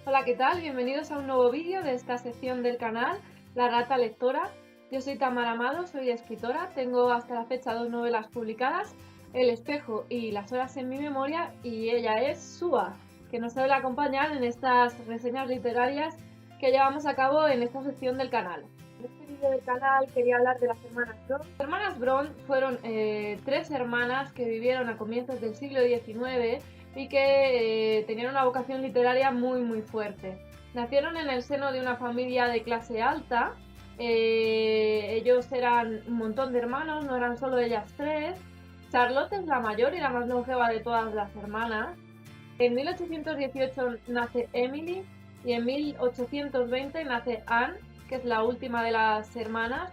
Hola, ¿qué tal? Bienvenidos a un nuevo vídeo de esta sección del canal, La Rata Lectora. Yo soy Tamara Amado, soy escritora, tengo hasta la fecha 2 novelas publicadas, El espejo y Las horas en mi memoria, y ella es Sua, que nos suele acompañar en estas reseñas literarias que llevamos a cabo en esta sección del canal. En este vídeo del canal quería hablar de las hermanas Brontë. Las hermanas Brontë fueron tres hermanas que vivieron a comienzos del siglo XIX y que tenían una vocación literaria muy fuerte. Nacieron en el seno de una familia de clase alta. Ellos eran un montón de hermanos, no eran solo ellas tres. Charlotte es la mayor y la más longeva de todas las hermanas. En 1818 nace Emily y en 1820 nace Anne, que es la última de las hermanas.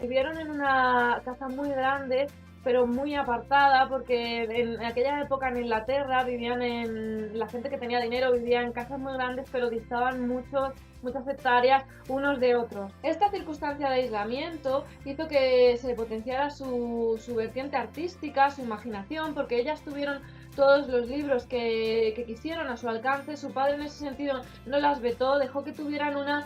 Vivieron en una casa muy grande, pero muy apartada, porque en aquella época en Inglaterra la gente que tenía dinero vivía en casas muy grandes, pero distaban muchas hectáreas unos de otros. Esta circunstancia de aislamiento hizo que se potenciara su vertiente artística, su imaginación, porque ellas tuvieron todos los libros que quisieron a su alcance. Su padre en ese sentido no las vetó, dejó que tuvieran una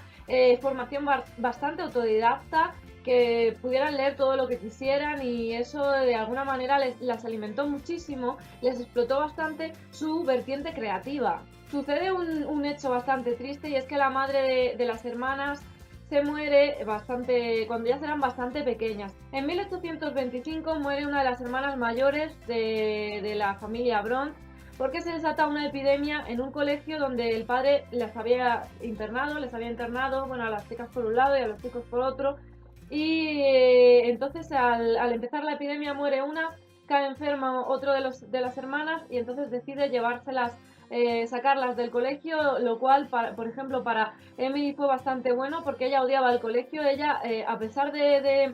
formación bastante autodidacta, que pudieran leer todo lo que quisieran, y eso de alguna manera las alimentó muchísimo, les explotó bastante su vertiente creativa. Sucede un hecho bastante triste, y es que la madre de las hermanas se muere cuando ellas eran bastante pequeñas. En 1825 muere una de las hermanas mayores de la familia Brontë, porque se desata una epidemia en un colegio donde el padre les había internado, bueno, a las chicas por un lado y a los chicos por otro, y entonces al empezar la epidemia muere una, cae enferma otro de las hermanas, y entonces decide llevárselas, sacarlas del colegio, lo cual, por ejemplo, para Emily fue bastante bueno, porque ella odiaba el colegio. Ella, a pesar de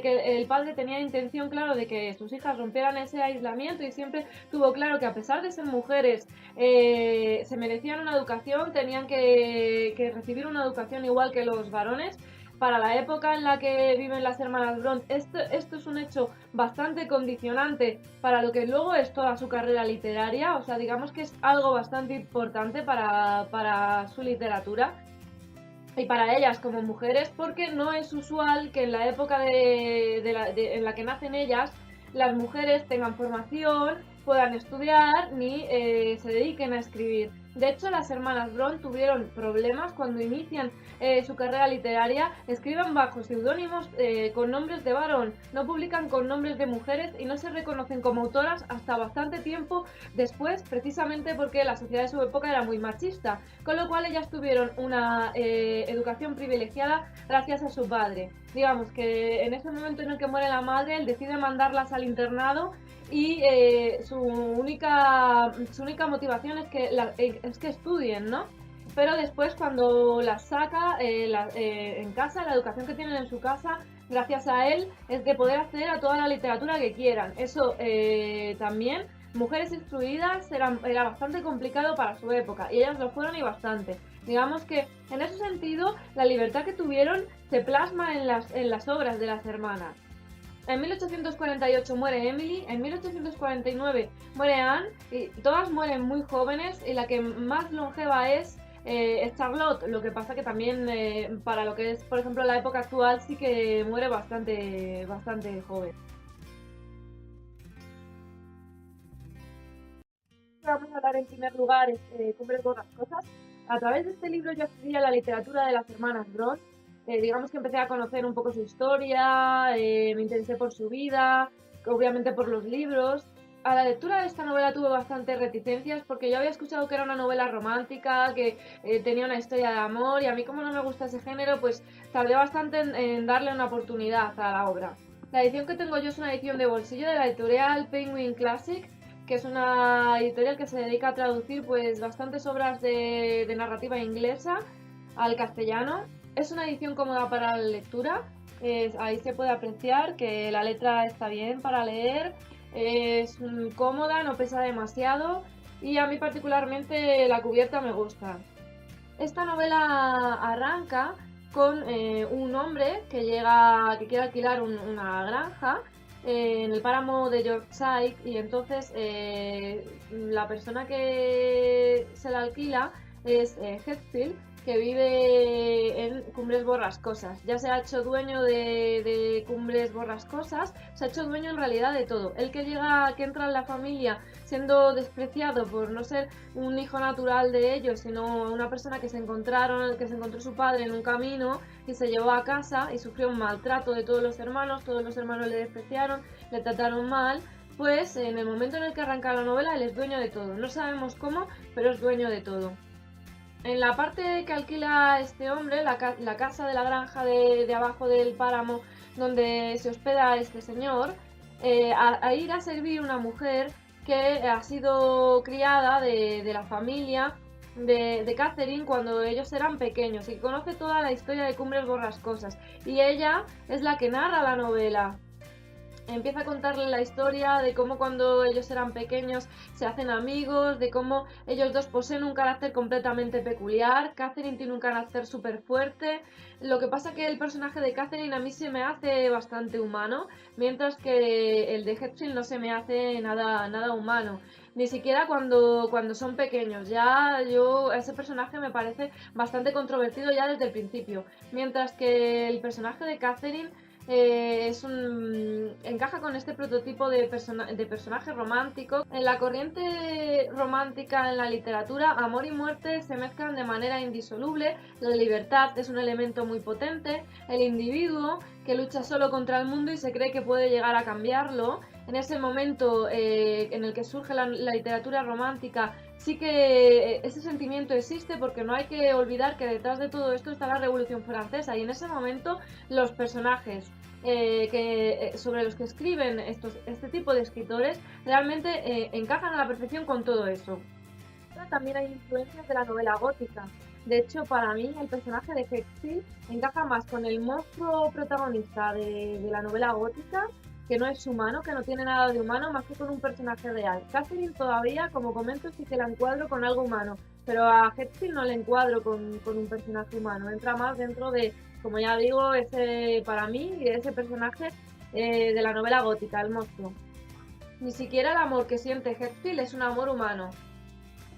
que el padre tenía intención, claro, de que sus hijas rompieran ese aislamiento, y siempre tuvo claro que a pesar de ser mujeres, se merecían una educación, tenían que recibir una educación igual que los varones. Para la época en la que viven las hermanas Brontë, esto es un hecho bastante condicionante para lo que luego es toda su carrera literaria. O sea, digamos que es algo bastante importante para su literatura y para ellas como mujeres, porque no es usual que en la época en la que nacen ellas, las mujeres tengan formación, puedan estudiar, ni se dediquen a escribir. De hecho, las hermanas Brontë tuvieron problemas cuando inician su carrera literaria. Escriben bajo seudónimos, con nombres de varón, no publican con nombres de mujeres, y no se reconocen como autoras hasta bastante tiempo después, precisamente porque la sociedad de su época era muy machista, con lo cual ellas tuvieron una educación privilegiada gracias a su padre. Digamos que en ese momento en el que muere la madre, él decide mandarlas al internado, y su única motivación es que estudien, ¿no? Pero después, cuando las saca en casa, la educación que tienen en su casa, gracias a él, es de poder acceder a toda la literatura que quieran. Eso también, mujeres instruidas era bastante complicado para su época, y ellas lo fueron, y bastante. Digamos que en ese sentido la libertad que tuvieron se plasma en las obras de las hermanas. En 1848 muere Emily, en 1849 muere Anne, y todas mueren muy jóvenes, y la que más longeva es Charlotte. Lo que pasa que también, para lo que es, por ejemplo, la época actual, sí que muere bastante joven. Vamos a hablar en primer lugar, Cumbres Borrascosas. A través de este libro yo accedí a la literatura de las hermanas Brontë. Digamos que empecé a conocer un poco su historia, me interesé por su vida, obviamente por los libros. A la lectura de esta novela tuve bastantes reticencias, porque yo había escuchado que era una novela romántica, que tenía una historia de amor, y a mí, como no me gusta ese género, pues tardé bastante en darle una oportunidad a la obra. La edición que tengo yo es una edición de bolsillo de la editorial Penguin Classic, que es una editorial que se dedica a traducir pues bastantes obras de narrativa inglesa al castellano. Es una edición cómoda para la lectura, ahí se puede apreciar que la letra está bien para leer, es cómoda, no pesa demasiado, y a mí particularmente la cubierta me gusta. Esta novela arranca con un hombre que quiere alquilar una granja en el páramo de Yorkshire, y entonces la persona que se la alquila es Heathfield, que vive en Cumbres Borrascosas. Ya se ha hecho dueño de Cumbres Borrascosas, se ha hecho dueño en realidad de todo. El que entra en la familia siendo despreciado por no ser un hijo natural de ellos, sino una persona que se encontró su padre en un camino y se llevó a casa y sufrió un maltrato de todos los hermanos le despreciaron, le trataron mal. Pues en el momento en el que arranca la novela, él es dueño de todo. No sabemos cómo, pero es dueño de todo. En la parte que alquila este hombre, la casa de la granja de abajo del páramo donde se hospeda este señor, a ir a servir una mujer que ha sido criada de la familia de Catherine cuando ellos eran pequeños y conoce toda la historia de Cumbres Borrascosas. Y ella es la que narra la novela. Empieza a contarle la historia de cómo cuando ellos eran pequeños se hacen amigos, de cómo ellos dos poseen un carácter completamente peculiar. Catherine tiene un carácter súper fuerte. Lo que pasa que el personaje de Catherine a mí se me hace bastante humano, mientras que el de Heathfield no se me hace nada humano. Ni siquiera cuando son pequeños. Ya ese personaje me parece bastante controvertido ya desde el principio. Mientras que el personaje de Catherine encaja con este prototipo de personaje romántico. En la corriente romántica en la literatura, amor y muerte se mezclan de manera indisoluble. La libertad es un elemento muy potente. El individuo que lucha solo contra el mundo y se cree que puede llegar a cambiarlo. En ese momento en el que surge la literatura romántica, sí que ese sentimiento existe, porque no hay que olvidar que detrás de todo esto está la Revolución Francesa, y en ese momento los personajes sobre los que escriben este tipo de escritores realmente encajan a la perfección con todo eso. También hay influencias de la novela gótica. De hecho, para mí el personaje de Heathfield encaja más con el monstruo protagonista de la novela gótica, que no es humano, que no tiene nada de humano, más que con un personaje real. Catherine todavía, como comento, sí que la encuadro con algo humano, pero a Heathfield no le encuadro con un personaje humano. Entra más dentro de, como ya digo, para mí, ese personaje de la novela gótica, el monstruo. Ni siquiera el amor que siente Heathfield es un amor humano.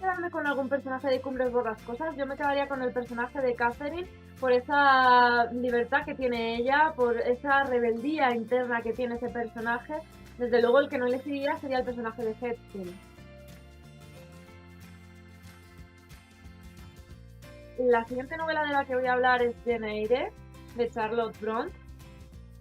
Quedarme con algún personaje de Cumbres Borrascosas, yo me quedaría con el personaje de Catherine por esa libertad que tiene ella, por esa rebeldía interna que tiene ese personaje. Desde luego el que no elegiría sería el personaje de Heathfield. La siguiente novela de la que voy a hablar es Jane Eyre, de Charlotte Brontë.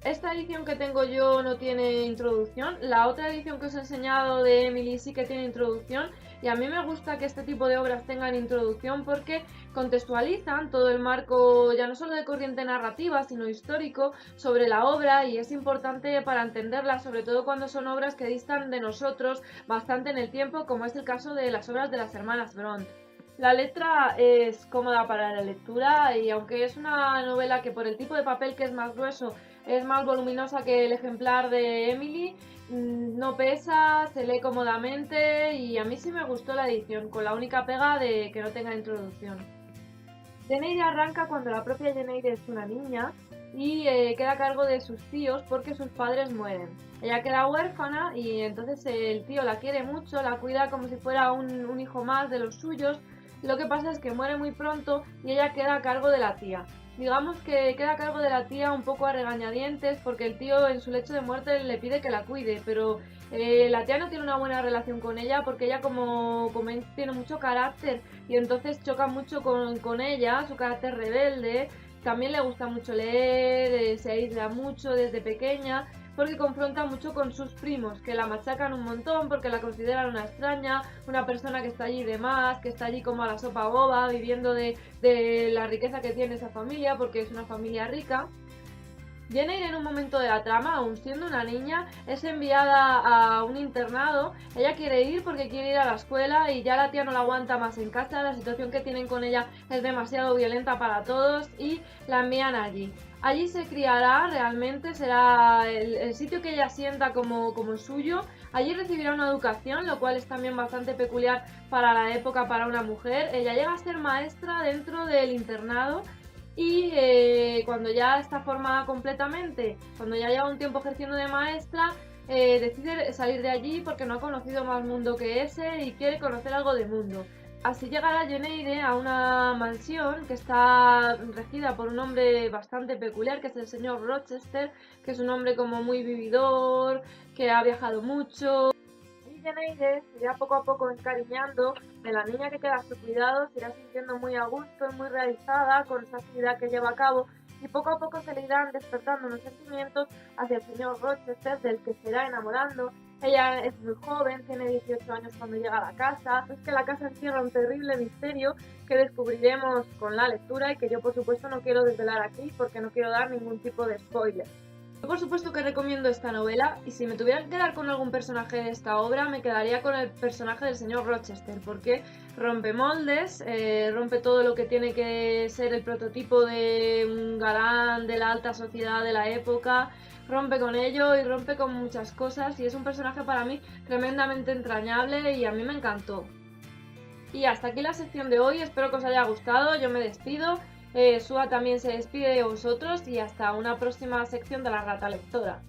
Esta edición que tengo yo no tiene introducción. La otra edición que os he enseñado de Emily sí que tiene introducción, y a mí me gusta que este tipo de obras tengan introducción porque contextualizan todo el marco, ya no solo de corriente narrativa, sino histórico, sobre la obra, y es importante para entenderla, sobre todo cuando son obras que distan de nosotros bastante en el tiempo, como es el caso de las obras de las hermanas Brontë. La letra es cómoda para la lectura, y aunque es una novela que por el tipo de papel, que es más grueso, es más voluminosa que el ejemplar de Emily, no pesa, se lee cómodamente, y a mí sí me gustó la edición, con la única pega de que no tenga introducción. Jane Eyre arranca cuando la propia Jane Eyre es una niña y queda a cargo de sus tíos porque sus padres mueren. Ella queda huérfana y entonces el tío la quiere mucho, la cuida como si fuera un hijo más de los suyos. Lo que pasa es que muere muy pronto y ella queda a cargo de la tía. Digamos que queda a cargo de la tía un poco a regañadientes, porque el tío en su lecho de muerte le pide que la cuide, pero la tía no tiene una buena relación con ella, porque ella como tiene mucho carácter y entonces choca mucho con ella, su carácter rebelde. También le gusta mucho leer, se aísla mucho desde pequeña, porque confronta mucho con sus primos, que la machacan un montón porque la consideran una extraña, una persona que está allí de más, que está allí como a la sopa boba, viviendo de la riqueza que tiene esa familia, porque es una familia rica. Jane Eyre, en un momento de la trama, aún siendo una niña, es enviada a un internado. Ella quiere ir porque quiere ir a la escuela y ya la tía no la aguanta más en casa. La situación que tienen con ella es demasiado violenta para todos y la envían allí. Allí se criará realmente, será el sitio que ella sienta como suyo. Allí recibirá una educación, lo cual es también bastante peculiar para la época, para una mujer. Ella llega a ser maestra dentro del internado. Y cuando ya está formada completamente, cuando ya lleva un tiempo ejerciendo de maestra, decide salir de allí porque no ha conocido más mundo que ese y quiere conocer algo de mundo. Así llegará Jane a una mansión que está regida por un hombre bastante peculiar, que es el señor Rochester, que es un hombre como muy vividor, que ha viajado mucho. Y Jane se irá poco a poco encariñando de la niña que queda a su cuidado, se irá sintiendo muy a gusto y muy realizada con esa actividad que lleva a cabo, y poco a poco se le irán despertando unos sentimientos hacia el señor Rochester, del que se irá enamorando. Ella es muy joven, tiene 18 años cuando llega a la casa. Es que la casa encierra un terrible misterio que descubriremos con la lectura y que yo por supuesto no quiero desvelar aquí porque no quiero dar ningún tipo de spoiler. Yo por supuesto que recomiendo esta novela, y si me tuviera que quedar con algún personaje de esta obra, me quedaría con el personaje del señor Rochester, porque rompe moldes, rompe todo lo que tiene que ser el prototipo de un galán de la alta sociedad de la época, rompe con ello y rompe con muchas cosas, y es un personaje para mí tremendamente entrañable y a mí me encantó. Y hasta aquí la sección de hoy, espero que os haya gustado, yo me despido. Sua también se despide de vosotros y hasta una próxima sección de La Rata Lectora.